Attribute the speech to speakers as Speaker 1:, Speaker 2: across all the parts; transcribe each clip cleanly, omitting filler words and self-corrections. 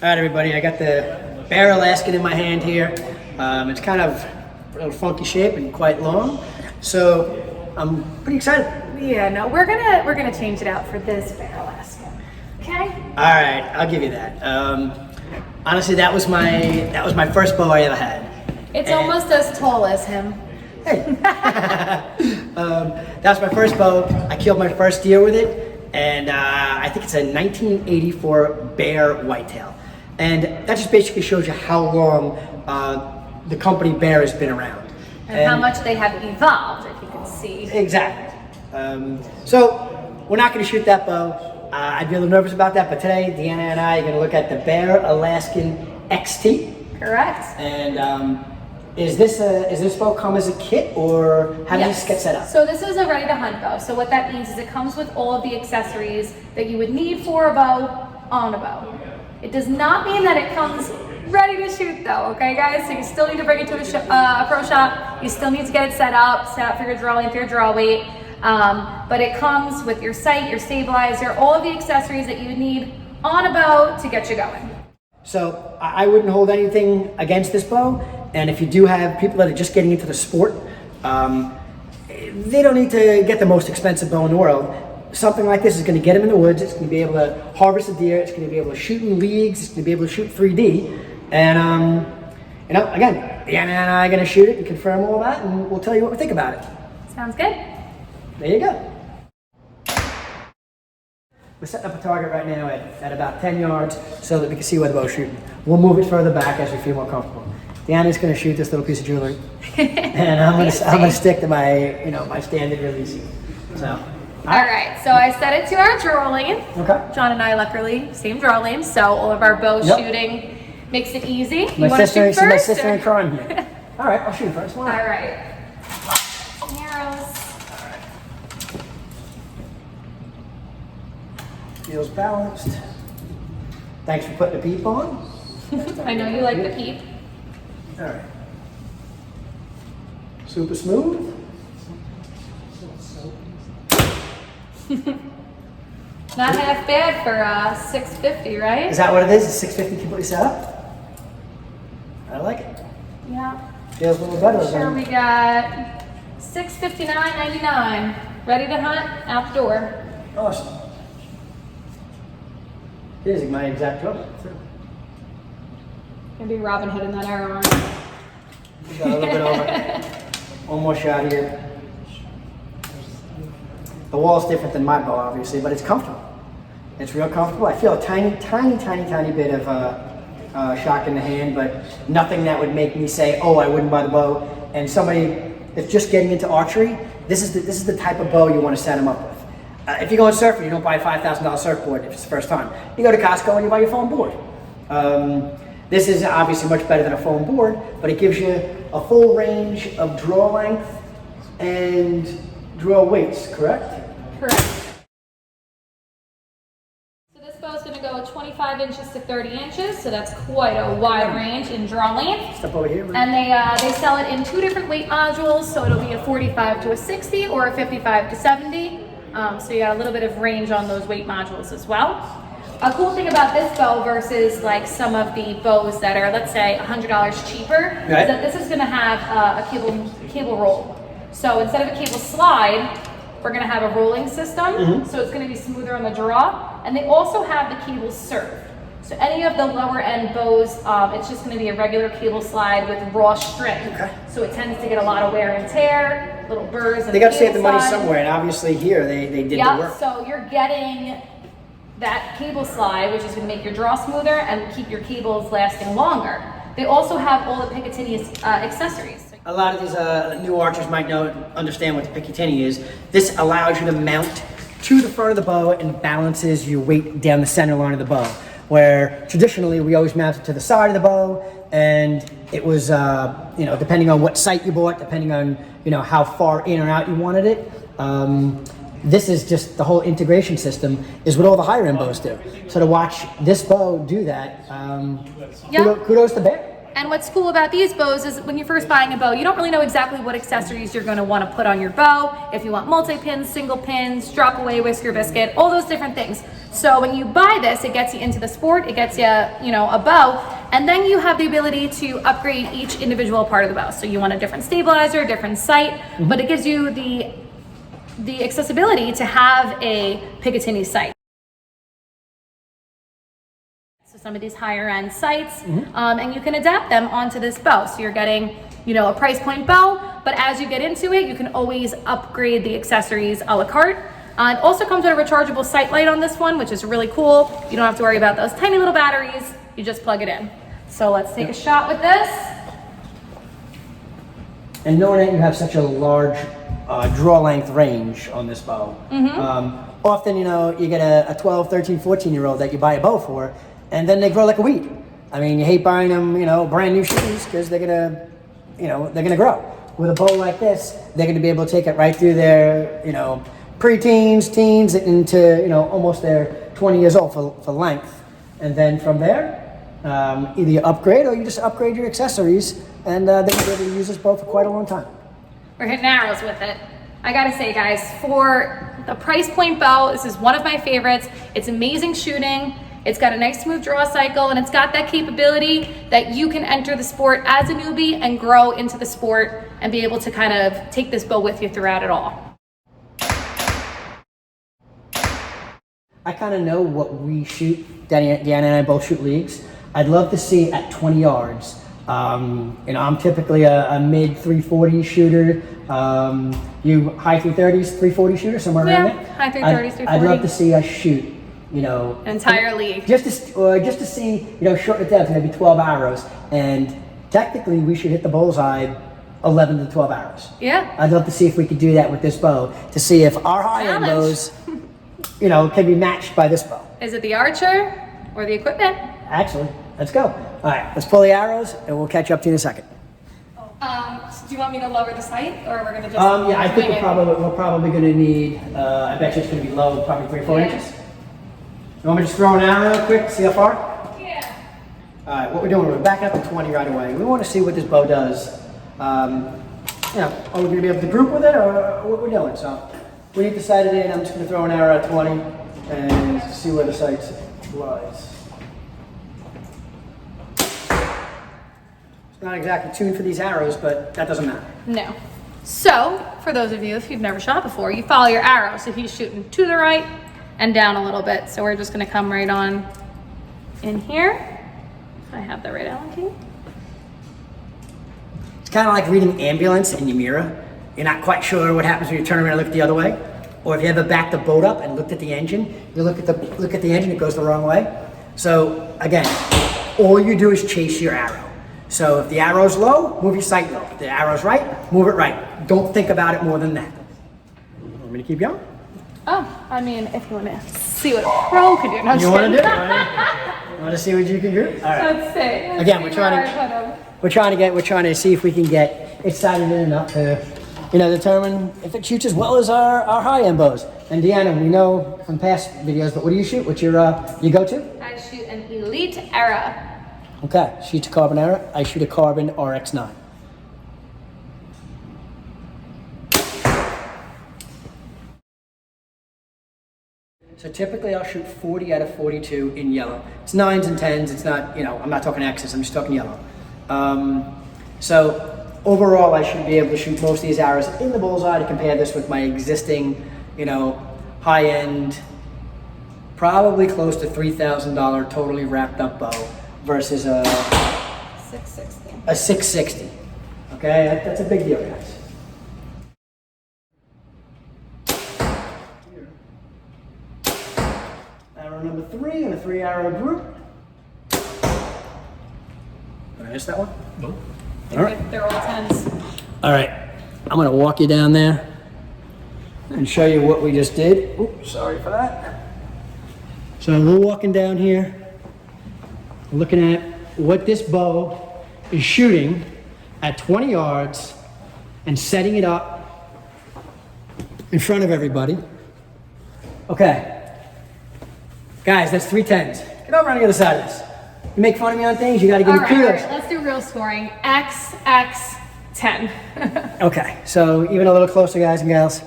Speaker 1: All right, everybody, I got the Bear Alaskan in my hand here. It's kind of a little funky shape and quite long, so I'm pretty excited.
Speaker 2: Yeah, no, we're gonna change it out for this Bear Alaskan. Okay?
Speaker 1: All right, I'll give you that. Honestly, that was my first bow I ever had.
Speaker 2: It's almost as tall as him.
Speaker 1: Hey. That was my first bow. I killed my first deer with it, and I think it's a 1984 Bear whitetail. And that just basically shows you how long the company Bear has been around.
Speaker 2: And how much they have evolved, if you can see.
Speaker 1: Exactly. So we're not going to shoot that bow. I'd be a little nervous about that, but today Deanna and I are going to look at the Bear Alaskan XT.
Speaker 2: Correct.
Speaker 1: And is this bow come as a kit, or how does this get set up?
Speaker 2: So this is a ready to hunt bow. So what that means is it comes with all of the accessories that you would need for a bow on a bow. It does not mean that it comes ready to shoot though, okay guys? So you still need to bring it to a pro shop. You still need to get it set up for your draw length, your draw weight. But it comes with your sight, your stabilizer, all of the accessories that you need on a bow to get you going.
Speaker 1: So I wouldn't hold anything against this bow. And if you do have people that are just getting into the sport, they don't need to get the most expensive bow in the world. Something like this is going to get them in the woods. It's going to be able to harvest a deer. It's going to be able to shoot in leagues. It's going to be able to shoot 3D. And, again, Deanna and I are going to shoot it and confirm all that, and we'll tell you what we think about it.
Speaker 2: Sounds good.
Speaker 1: There you go. We're setting up a target right now at about 10 yards so that we can see where the bow's shooting. We'll move it further back as we feel more comfortable. Deanna's going to shoot this little piece of jewelry, and I'm going to stick to my, my standard release. So.
Speaker 2: All right, so I set it to our draw lane.
Speaker 1: Okay.
Speaker 2: John and I, luckily, same draw lane, so all of our bow shooting makes it easy. You want to shoot first?
Speaker 1: My sister in crime here. All right, I'll shoot first.
Speaker 2: All right. Arrows.
Speaker 1: Feels balanced. Thanks for putting the peep on.
Speaker 2: I know you like the peep.
Speaker 1: All right. Super smooth.
Speaker 2: Not half bad for 650, right?
Speaker 1: Is that what it is? Is 650 completely set up? I like it.
Speaker 2: Yeah.
Speaker 1: Feels a little better.
Speaker 2: Sure, we got 659.99. Ready to hunt? Out the door.
Speaker 1: Awesome. Here's my exact draw.
Speaker 2: Gonna be Robin Hood in that arrow arm.
Speaker 1: Got a little bit over. One more shot here. The wall's different than my bow, obviously, but it's comfortable. It's real comfortable. I feel a tiny, tiny, tiny, tiny bit of shock in the hand, but nothing that would make me say, "Oh, I wouldn't buy the bow." And somebody that's just getting into archery, this is the type of bow you want to set them up with. If you go on surfing, you don't buy a $5,000 surfboard if it's the first time. You go to Costco and you buy your foam board. This is obviously much better than a foam board, but it gives you a full range of draw length and draw weights, correct?
Speaker 2: Correct. So this bow is going to go 25 inches to 30 inches, so that's quite a wide range in draw length.
Speaker 1: Step over here.
Speaker 2: And they sell it in 2 different weight modules, so it'll be a 45 to a 60 or a 55 to 70. So you got a little bit of range on those weight modules as well. A cool thing about this bow versus like some of the bows that are, let's say, $100 cheaper, is that this is going to have a cable roll. So instead of a cable slide, we're going to have a rolling system, so it's going to be smoother on the draw. And they also have the cable served. So any of the lower end bows, it's just going to be a regular cable slide with raw string.
Speaker 1: Okay.
Speaker 2: So it tends to get a lot of wear and tear, little burrs.
Speaker 1: They got to save the money somewhere, and obviously here they did the work.
Speaker 2: So you're getting that cable slide, which is going to make your draw smoother and keep your cables lasting longer. They also have all the Picatinny accessories.
Speaker 1: A lot of these new archers might understand what the Picatinny is. This allows you to mount to the front of the bow and balances your weight down the center line of the bow. Where traditionally we always mounted to the side of the bow, and it was, depending on what sight you bought, depending on, how far in or out you wanted it. This is just the whole integration system is what all the higher end bows do. So to watch this bow do that, kudos to Bear.
Speaker 2: And what's cool about these bows is when you're first buying a bow, you don't really know exactly what accessories you're going to want to put on your bow. If you want multi-pins, single pins, drop away, whisker biscuit, all those different things. So when you buy this, it gets you into the sport, it gets you, a bow, and then you have the ability to upgrade each individual part of the bow. So you want a different stabilizer, different sight, but it gives you the accessibility to have a Picatinny sight. So some of these higher end sights, and you can adapt them onto this bow. So you're getting, a price point bow, but as you get into it, you can always upgrade the accessories a la carte. It also comes with a rechargeable sight light on this one, which is really cool. You don't have to worry about those tiny little batteries. You just plug it in. So let's take a shot with this.
Speaker 1: And knowing that you have such a large draw length range on this bow, often, you get a 12, 13, 14-year-old that you buy a bow for, and then they grow like a weed. I mean, you hate buying them, brand new shoes because they're gonna grow. With a bow like this, they're gonna be able to take it right through their, pre-teens, teens, into, almost their 20 years old for length. And then from there, either you upgrade or you just upgrade your accessories, and then you'll be able to use this bow for quite a long time.
Speaker 2: We're hitting arrows with it. I gotta say, guys, for the price point bow, this is one of my favorites. It's amazing shooting. It's got a nice smooth draw cycle, and it's got that capability that you can enter the sport as a newbie and grow into the sport and be able to kind of take this bow with you throughout it all.
Speaker 1: I kind of know what we shoot. Deanna and I both shoot leagues. I'd love to see at 20 yards. I'm typically a mid 340 shooter. You high 330s, 340 shooter, somewhere around there?
Speaker 2: Yeah, high 330s, 340.
Speaker 1: I'd love to see us shoot,
Speaker 2: an entire league.
Speaker 1: Just to see, shorten it down to maybe 12 arrows. And technically, we should hit the bullseye 11 to 12 arrows.
Speaker 2: Yeah.
Speaker 1: I'd love to see if we could do that with this bow, to see if our high-end bows, can be matched by this bow.
Speaker 2: Is it the archer or the equipment?
Speaker 1: Actually, let's go. All right, let's pull the arrows, and we'll catch up to you in a second.
Speaker 2: Do you want me to lower the sight, or we're gonna just?
Speaker 1: Yeah, I think we're probably gonna need. I bet you it's gonna be low, probably 3 or 4 inches. You want me to just throw an arrow quick, see how far?
Speaker 2: Yeah.
Speaker 1: All right, what we're doing, we're backing up to 20 right away. We want to see what this bow does. Are we gonna be able to group with it, or what we're doing? So we decided in. I'm just gonna throw an arrow at 20 and see where the sight lies. Not exactly tuned for these arrows, but that doesn't matter.
Speaker 2: No. So, for those of you, if you've never shot before, you follow your arrow. So he's shooting to the right and down a little bit. So we're just gonna come right on in here. If I have the right Allen key.
Speaker 1: It's kind of like reading ambulance in your mirror. You're not quite sure what happens when you turn around and look the other way. Or if you ever backed the boat up and looked at the engine, you look at the engine, it goes the wrong way. So again, all you do is chase your arrow. So if the arrow's low, move your sight low. If the arrow's right, move it right. Don't think about it more than that. Want me to keep going?
Speaker 2: Oh, I mean, if you want to see what a pro could do. No,
Speaker 1: You want to do it? You want to see what you can do? All right.
Speaker 2: Let's see.
Speaker 1: Again, we're trying to see if we can get it sighted in enough to, determine if it shoots as well as our high-end bows. And Deanna, we know from past videos, but what do you shoot? What's your go-to?
Speaker 2: I shoot an Elite Era.
Speaker 1: Okay, shoots a carbon arrow. I shoot a carbon RX9. So typically I'll shoot 40 out of 42 in yellow. It's 9s and 10s. It's not, I'm not talking X's. I'm just talking yellow. So overall, I should be able to shoot most of these arrows in the bullseye. To compare this with my existing, high-end, probably close to $3,000 totally wrapped up bow versus a
Speaker 2: 660.
Speaker 1: A 660. Okay, that's a big deal, guys. Arrow number 3 in a 3-arrow group. Did I miss that one?
Speaker 3: Nope.
Speaker 1: All right.
Speaker 2: They're all 10s.
Speaker 1: All right. I'm gonna walk you down there and show you what we just did. Oops, sorry for that. So we're walking down here, looking at what this bow is shooting at 20 yards and setting it up in front of everybody. Okay. Guys, that's 3 10s. Get over on the other side of this. You make fun of me on things, you gotta give me
Speaker 2: All
Speaker 1: kudos.
Speaker 2: right, let's do real scoring. XX10.
Speaker 1: Okay, so even a little closer, guys and gals.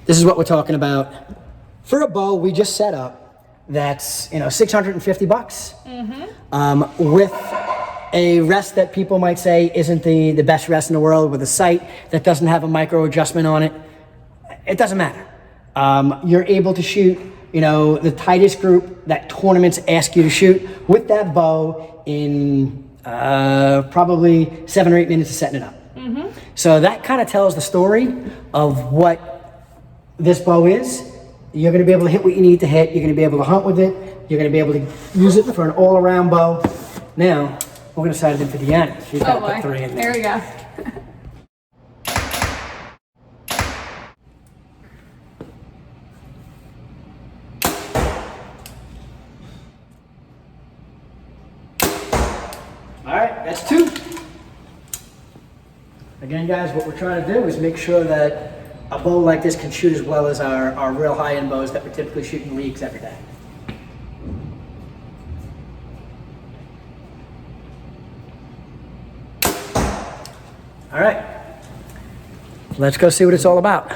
Speaker 1: This is what we're talking about. For a bow we just set up, that's, you know, $650. With a rest that people might say isn't the best rest in the world, with a sight that doesn't have a micro adjustment on it, it doesn't matter. You're able to shoot, you know, the tightest group that tournaments ask you to shoot with that bow in probably 7 or 8 minutes of setting it up. So that kind of tells the story of what this bow is. You're going to be able to hit what you need to hit. You're going to be able to hunt with it. You're going to be able to use it for an all-around bow. Now, we're going to sight it in for Deanna. She's got to put 3 in there.
Speaker 2: There we go.
Speaker 1: All right, that's 2. Again, guys, what we're trying to do is make sure that a bow like this can shoot as well as our real high-end bows that we typically shoot in leagues every day. All right, let's go see what it's all about.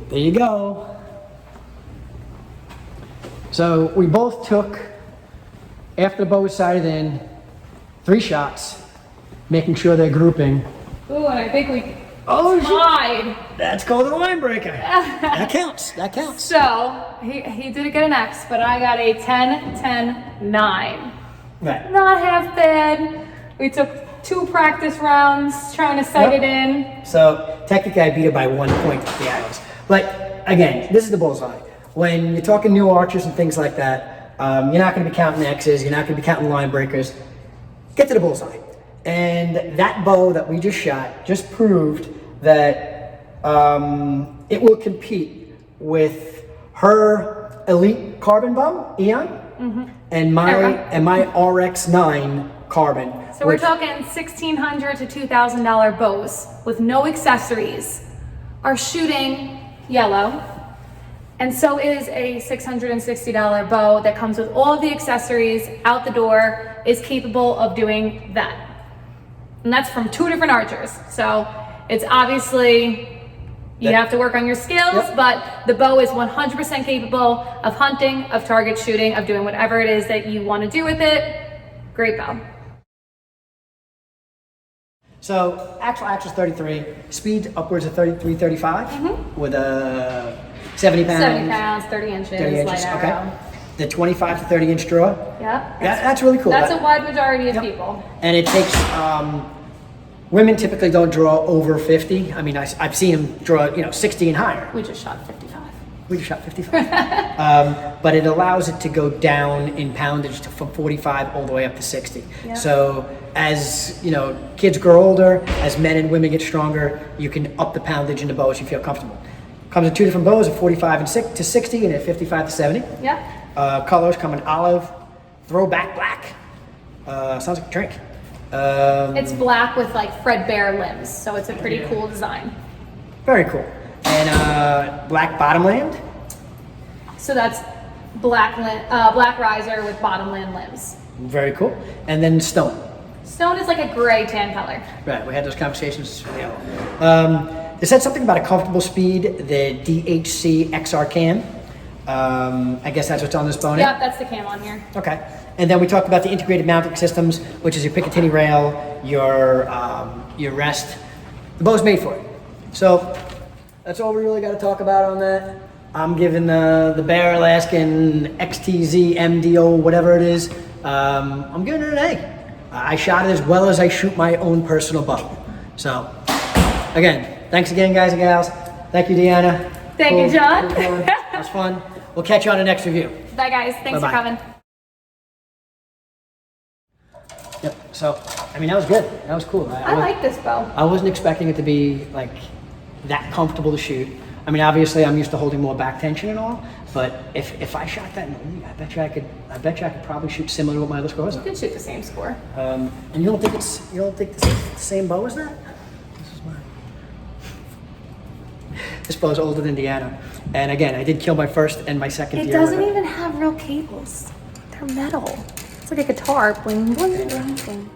Speaker 1: There you go. So we both took, after the bow was sighted in, 3 shots, making sure they're grouping.
Speaker 2: Ooh, and I think we
Speaker 1: Oh,
Speaker 2: tied.
Speaker 1: that's called a line breaker. That counts. That counts.
Speaker 2: So he didn't get an X, but I got a 10, 10, 9.
Speaker 1: Right.
Speaker 2: Not half bad. We took 2 practice rounds trying to sight it in.
Speaker 1: So technically I beat it by 1 point at the Isles. But again, this is the bullseye. When you're talking new archers and things like that, you're not going to be counting X's, you're not going to be counting line breakers. Get to the bullseye. And that bow that we just shot just proved that it will compete with her elite carbon bow, Eon, and my RX9 carbon.
Speaker 2: So we're talking $1,600 to $2,000 bows with no accessories are shooting yellow. And so is a $660 bow that comes with all of the accessories out the door, is capable of doing that. And that's from 2 different archers. So it's obviously, you have to work on your skills, but the bow is 100% capable of hunting, of target shooting, of doing whatever it is that you want to do with it. Great bow.
Speaker 1: So actual is 33, speed upwards of 33, 35 with a 70 pounds.
Speaker 2: 70 pounds, 30 inches,
Speaker 1: 30 inches,
Speaker 2: light
Speaker 1: okay.
Speaker 2: arrow.
Speaker 1: The 25 to 30 inch draw.
Speaker 2: Yeah.
Speaker 1: That's really cool.
Speaker 2: That's a wide majority of people.
Speaker 1: And it takes, women typically don't draw over 50. I mean, I've seen them draw, 60 and higher.
Speaker 2: We just shot 55.
Speaker 1: We just shot 55. But it allows it to go down in poundage from 45 all the way up to 60.
Speaker 2: Yeah.
Speaker 1: So as, kids grow older, as men and women get stronger, you can up the poundage in the bow as you feel comfortable. Comes in 2 different bows, a 45 and 6 to 60 and a 55 to 70.
Speaker 2: Yeah.
Speaker 1: Colors come in olive, throwback black. Sounds like a drink.
Speaker 2: It's black with like threadbare limbs, so it's a pretty cool design.
Speaker 1: Very cool. And black bottomland.
Speaker 2: So that's black riser with bottomland limbs.
Speaker 1: Very cool. And then stone.
Speaker 2: Stone is like a gray tan color.
Speaker 1: Right, we had those conversations. They said something about a comfortable speed, the DHC XR cam. I guess that's what's on this bow now?
Speaker 2: Yep, that's the cam on here.
Speaker 1: Okay. And then we talked about the integrated mounting systems, which is your Picatinny rail, your rest. The bow's made for it. So that's all we really got to talk about on that. I'm giving the Bear Alaskan XTZ MDO, whatever it is, I'm giving it an A. I shot it as well as I shoot my own personal bow. So, again, thanks again, guys and gals. Thank you, Deanna.
Speaker 2: Thank you, John.
Speaker 1: That was fun. We'll catch you on the next review.
Speaker 2: Bye, guys. Thanks
Speaker 1: Bye-bye.
Speaker 2: for coming.
Speaker 1: Yep. So, I mean, that was good. That was cool.
Speaker 2: I like this bow.
Speaker 1: I wasn't expecting it to be like that comfortable to shoot. I mean, obviously, I'm used to holding more back tension and all. But if I shot that in the league, I bet you I could probably shoot similar to what my other scores
Speaker 2: You
Speaker 1: are.
Speaker 2: could shoot the same score.
Speaker 1: And you don't think it's the same bow as that? This is mine. This bow's older than Deanna. And again, I did kill my first and my second
Speaker 2: It
Speaker 1: deer.
Speaker 2: doesn't even have real cables. They're They're metal. It's like a guitar. Bling, bling, bling, bling.